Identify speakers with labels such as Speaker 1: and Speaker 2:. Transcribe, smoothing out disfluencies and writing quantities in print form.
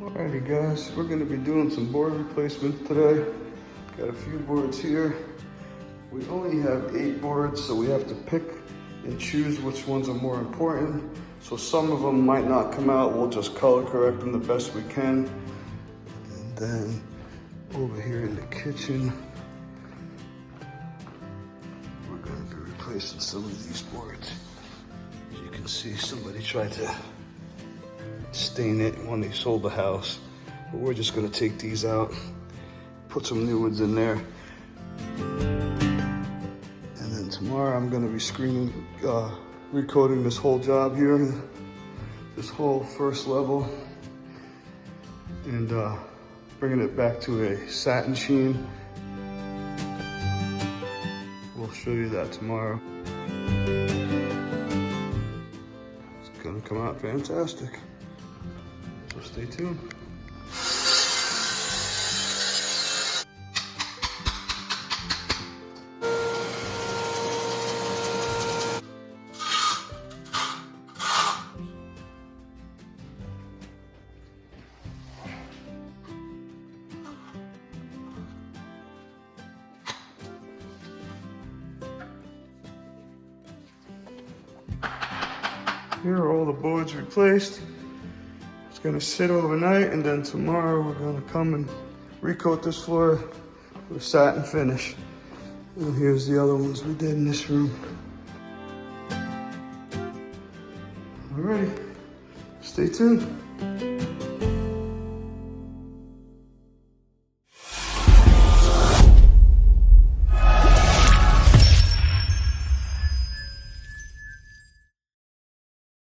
Speaker 1: Alrighty guys, we're going to be doing some board replacement today. Got a few boards here. We only have 8 boards, so we have to pick and choose which ones are more important. So some of them might not come out. We'll just color correct them the best we can. And then over here in the kitchen, we're going to be replacing some of these boards. As you can see, somebody tried to stain it when they sold the house. But we're just going to take these out, put some new ones in there. And then tomorrow I'm going to be recoating this whole job here, this whole first level, and bringing it back to a satin sheen. We'll show you that tomorrow. It's gonna come out fantastic, so stay tuned. Here are all the boards replaced. It's gonna sit overnight, and then tomorrow we're gonna come and recoat this floor with a satin finish. And here's the other ones we did in this room. Alrighty, stay tuned.